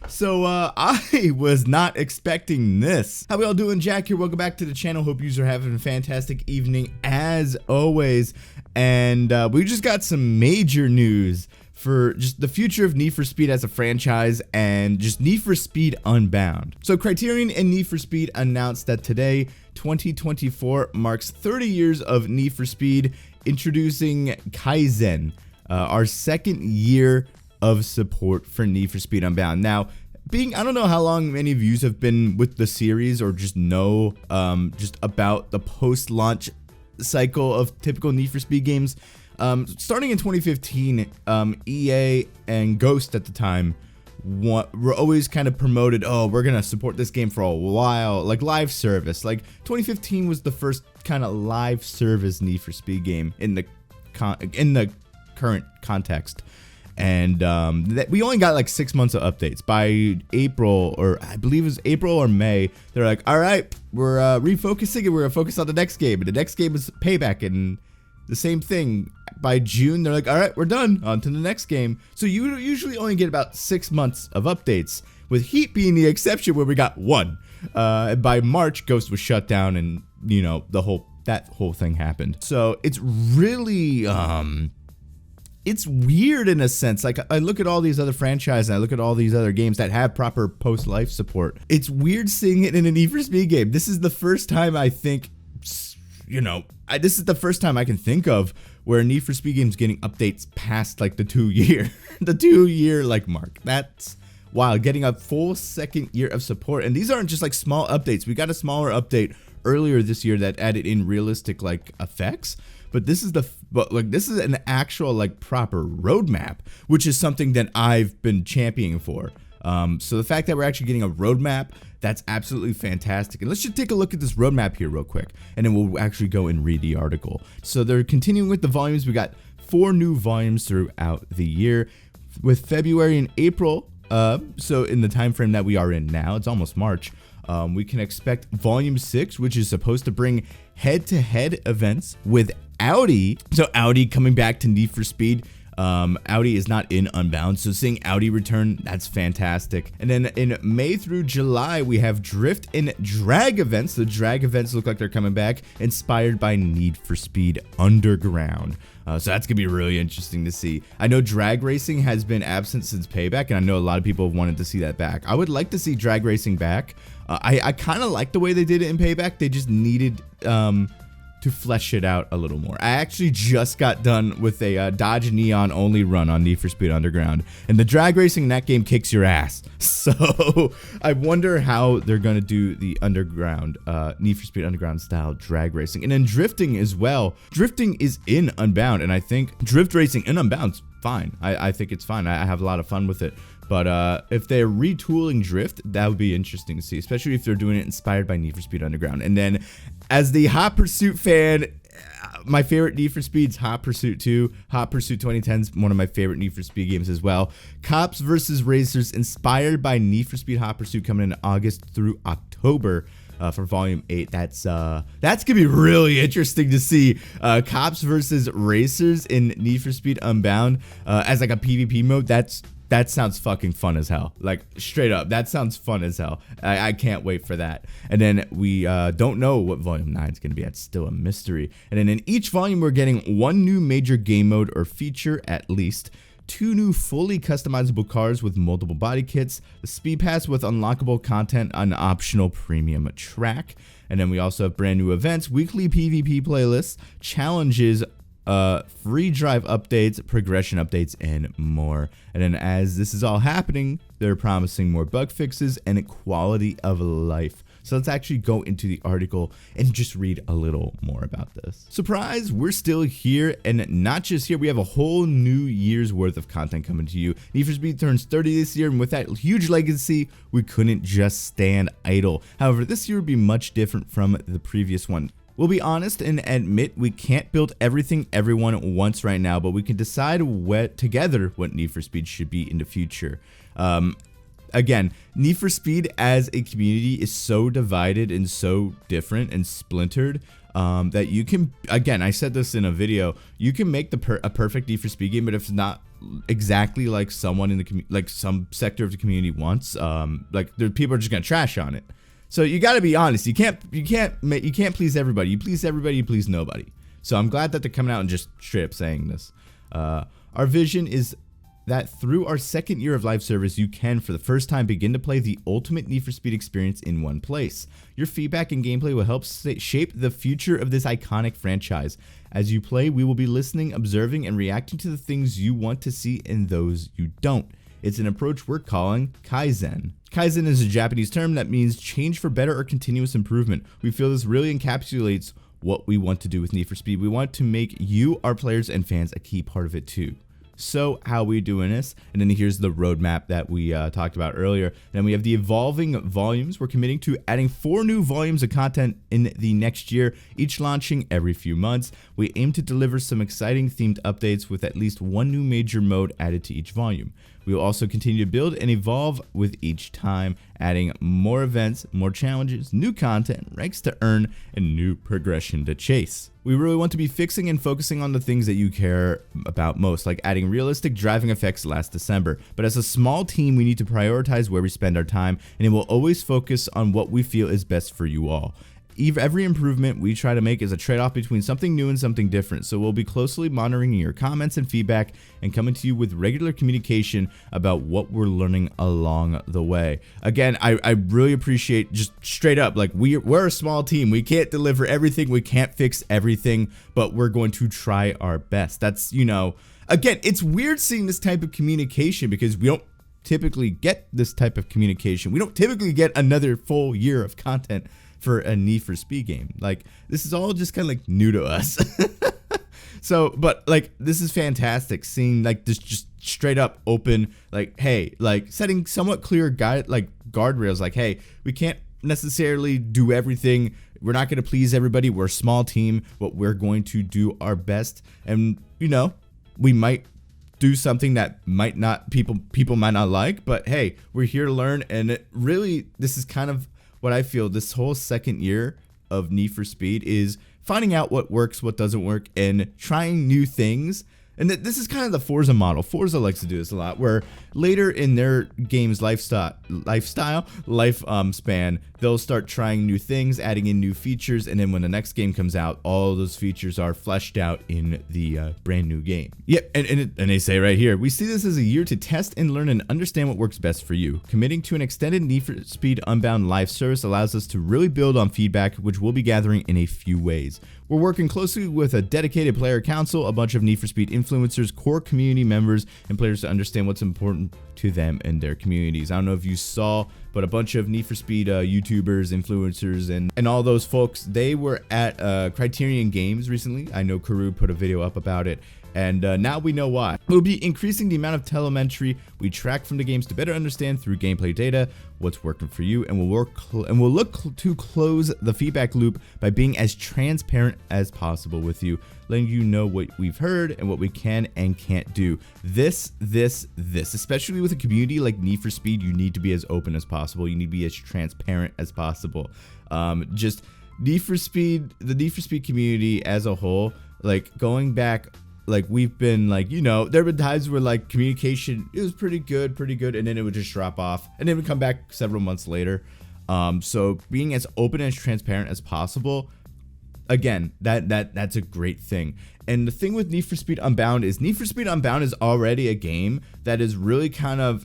I was not expecting this. How we all doing? Jack here. Welcome back to the channel. Hope you are having a fantastic evening as always. And we just got some major news for just the future of Need for Speed as a franchise and just Need for Speed Unbound. So Criterion and Need for Speed announced that today, 2024, marks 30 years of Need for Speed, introducing Kaizen, our second year of support for Need for Speed Unbound. Now, I don't know how long many of you have been with the series or just know just about the post-launch cycle of typical Need for Speed games. Starting in 2015, EA and Ghost at the time were always kind of promoted, oh, we're gonna support this game for a while, like live service. Like 2015 was the first kind of live service Need for Speed game in the current context. And we only got like 6 months of updates. By April, or I believe it was April or May, they're like, all right, we're refocusing and we're gonna focus on the next game. And the next game is Payback, and the same thing. By June, they're like, all right, we're done, on to the next game. So you usually only get about 6 months of updates, with Heat being the exception where we got one. And by March, Ghost was shut down, and you know, that whole thing happened. So it's really it's weird in a sense. Like, I look at all these other franchises, and I look at all these other games that have proper post-life support. It's weird seeing it in a Need for Speed game. This is the first time I think, you know, this is the first time I can think of where Need for Speed games getting updates past like the 2 year, the 2 year like mark. That's wild. Getting a full second year of support, and these aren't just like small updates. We got a smaller update earlier this year that added in realistic like effects. But this is this is an actual like proper roadmap, which is something that I've been championing for. So the fact that we're actually getting a roadmap, that's absolutely fantastic. And let's just take a look at this roadmap here real quick, and then we'll actually go and read the article. So they're continuing with the volumes. We got 4 new volumes throughout the year, with February and April. So in the time frame that we are in now, it's almost March. We can expect volume 6, which is supposed to bring head-to-head events with Audi. So Audi coming back to Need for Speed. Audi is not in Unbound, so seeing Audi return, that's fantastic. And then in May through July, we have drift and drag events. The drag events look like they're coming back, inspired by Need for Speed Underground. So that's gonna be really interesting to see. I know drag racing has been absent since Payback, and I know a lot of people have wanted to see that back. I would like to see drag racing back. I kind of like the way they did it in Payback. They just needed to flesh it out a little more. I actually just got done with a Dodge Neon only run on Need for Speed Underground, and the drag racing in that game kicks your ass. So I wonder how they're gonna do the Underground, Need for Speed Underground style drag racing. And then drifting as well. Drifting is in Unbound, and I think drift racing in Unbound's fine. I think it's fine. I have a lot of fun with it. But if they're retooling drift, that would be interesting to see, especially if they're doing it inspired by Need for Speed Underground. And then, as the Hot Pursuit fan, my favorite Need for Speed's Hot Pursuit 2. Hot Pursuit 2010 is one of my favorite Need for Speed games as well. Cops vs. Racers, inspired by Need for Speed Hot Pursuit, coming in August through October. For Volume 8, that's gonna be really interesting to see. Cops versus Racers in Need for Speed Unbound as like a PvP mode. That sounds fucking fun as hell. Like, straight up, that sounds fun as hell. I can't wait for that. And then we don't know what Volume 9 is going to be. It's still a mystery. And then in each volume, we're getting 1 new major game mode or feature at least, 2 new fully customizable cars with multiple body kits, the speed pass with unlockable content, an optional premium track. And then we also have brand new events, weekly PvP playlists, challenges, free drive updates, progression updates, and more. And then as this is all happening, they're promising more bug fixes and quality of life. So let's actually go into the article and just read a little more about this. Surprise, we're still here, and not just here, we have a whole new year's worth of content coming to you. Need for Speed turns 30 this year, and with that huge legacy, we couldn't just stand idle. However, this year would be much different from the previous one. We'll be honest and admit we can't build everything everyone wants right now, but we can decide together what Need for Speed should be in the future. again, Need for Speed as a community is so divided and so different and splintered that you can, again, I said this in a video, you can make a perfect Need for Speed game, but if it's not exactly like someone in the like some sector of the community wants, like people are just gonna trash on it. So you got to be honest. You can't please everybody. You please everybody, you please nobody. So I'm glad that they're coming out and just straight up saying this. Our vision is that through our second year of live service, you can, for the first time, begin to play the ultimate Need for Speed experience in one place. Your feedback and gameplay will help shape the future of this iconic franchise. As you play, we will be listening, observing, and reacting to the things you want to see and those you don't. It's an approach we're calling Kaizen. Kaizen is a Japanese term that means change for better or continuous improvement. We feel this really encapsulates what we want to do with Need for Speed. We want to make you, our players and fans, a key part of it too. So how are we doing this? And then here's the roadmap that we talked about earlier. Then we have the evolving volumes. We're committing to adding 4 new volumes of content in the next year, each launching every few months. We aim to deliver some exciting themed updates with at least 1 new major mode added to each volume. We will also continue to build and evolve with each time, adding more events, more challenges, new content, ranks to earn, and new progression to chase. We really want to be fixing and focusing on the things that you care about most, like adding realistic driving effects last December. But as a small team, we need to prioritize where we spend our time, and it will always focus on what we feel is best for you all. Every improvement we try to make is a trade-off between something new and something different, so we'll be closely monitoring your comments and feedback and coming to you with regular communication about what we're learning along the way. Again, I really appreciate, just straight up, like we're a small team. We can't deliver everything, we can't fix everything, but we're going to try our best. That's, you know, again, it's weird seeing this type of communication because we don't typically get this type of communication. We don't typically get another full year of content for a Need for Speed game. Like, this is all just kind of like new to us. So, but like, this is fantastic seeing like this just straight up open, like, hey, like setting somewhat clear guardrails, like, hey, we can't necessarily do everything. We're not going to please everybody. We're a small team, but we're going to do our best. And, you know, we might do something that might not, people might not like, but hey, we're here to learn. And it really, this is kind of what I feel this whole second year of Need for Speed is finding out what works, what doesn't work, and trying new things. And this is kind of the Forza model. Forza likes to do this a lot, where later in their game's life span, they'll start trying new things, adding in new features, and then when the next game comes out, all those features are fleshed out in the brand new game. Yep, and they say right here, we see this as a year to test and learn and understand what works best for you. Committing to an extended Need for Speed Unbound live service allows us to really build on feedback, which we'll be gathering in a few ways. We're working closely with a dedicated player council, a bunch of Need for Speed influencers, core community members, and players to understand what's important to them and their communities. I don't know if you saw, but a bunch of Need for Speed YouTubers, influencers, and all those folks, they were at Criterion Games recently. I know Karu put a video up about it. And now we know why. We'll be increasing the amount of telemetry we track from the games to better understand through gameplay data what's working for you, and we'll look to close the feedback loop by being as transparent as possible with you, letting you know what we've heard and what we can and can't do. This, especially with a community like Need for Speed, you need to be as open as possible. You need to be as transparent as possible. Just Need for Speed, the Need for Speed community as a whole, like going back. Like, we've been like, you know, there have been times where like communication, it was pretty good, and then it would just drop off and then it would come back several months later. So being as open and as transparent as possible, again, that's a great thing. And the thing with Need for Speed Unbound is Need for Speed Unbound is already a game that is really kind of,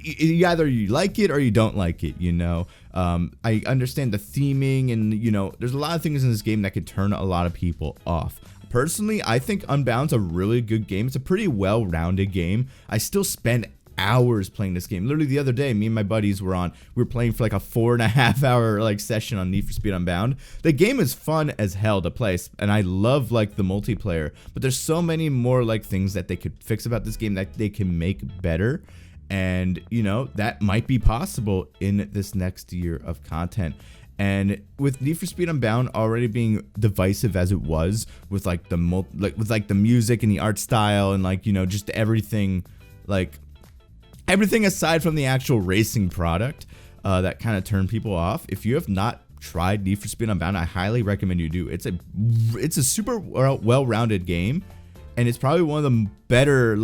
either you like it or you don't like it, you know. I understand the theming and, you know, there's a lot of things in this game that could turn a lot of people off. Personally, I think Unbound's a really good game. It's a pretty well-rounded game. I still spend hours playing this game. Literally the other day, me and my buddies we were playing for like a 4.5 hour like session on Need for Speed Unbound. The game is fun as hell to play, and I love like the multiplayer, but there's so many more like things that they could fix about this game that they can make better. And, you know, that might be possible in this next year of content. And with Need for Speed Unbound already being divisive as it was, with like the music and the art style and like, you know, just everything, like everything aside from the actual racing product that kind of turned people off. If you have not tried Need for Speed Unbound, I highly recommend you do. It's a super well-rounded game, and it's probably one of the better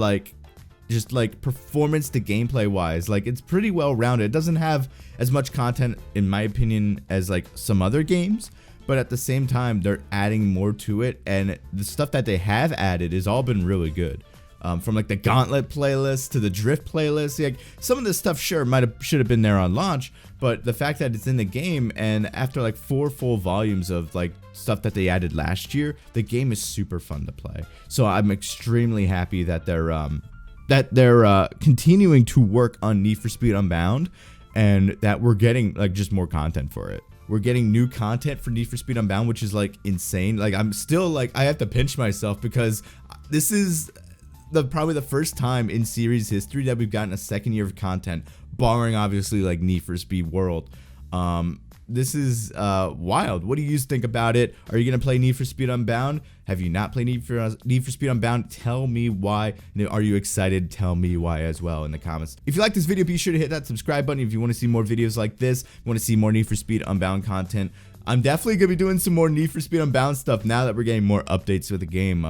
just performance to gameplay wise. Like, it's pretty well-rounded. It doesn't have as much content, in my opinion, as like some other games, but at the same time they're adding more to it, and the stuff that they have added has all been really good. From like the Gauntlet playlist to the Drift playlist, like some of this stuff should have been there on launch, but the fact that it's in the game, and after like 4 full volumes of like stuff that they added last year, the game is super fun to play. So I'm extremely happy that they're continuing to work on Need for Speed Unbound, and that we're getting like just more content for it. We're getting new content for Need for Speed Unbound, which is like insane. Like, I'm still like, I have to pinch myself because this is probably the first time in series history that we've gotten a second year of content, barring obviously like Need for Speed World. This is wild. What do you think about it? Are you gonna play Need for Speed Unbound? Have you not played Need for Speed Unbound? Tell me why. Are you excited? Tell me why as well in the comments. If you like this video, be sure to hit that subscribe button if you want to see more videos like this. You want to see more Need for Speed Unbound content. I'm definitely gonna be doing some more Need for Speed Unbound stuff now that we're getting more updates with the game.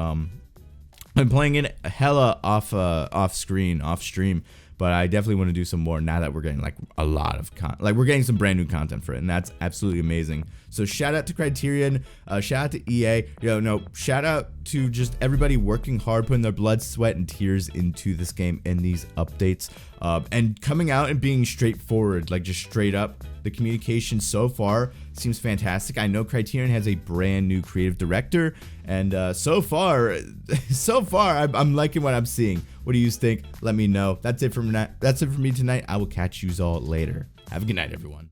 I'm playing it hella off stream, but I definitely want to do some more now that we're getting like a lot of we're getting some brand new content for it, and that's absolutely amazing. So shout out to Criterion, shout out to EA, shout out to just everybody working hard, putting their blood, sweat, and tears into this game and these updates, and coming out and being straightforward, like just straight up. The communication so far seems fantastic. I know Criterion has a brand new creative director, and so far I'm liking what I'm seeing. What do you think? Let me know. That's it for me tonight. I will catch you all later. Have a good night, everyone.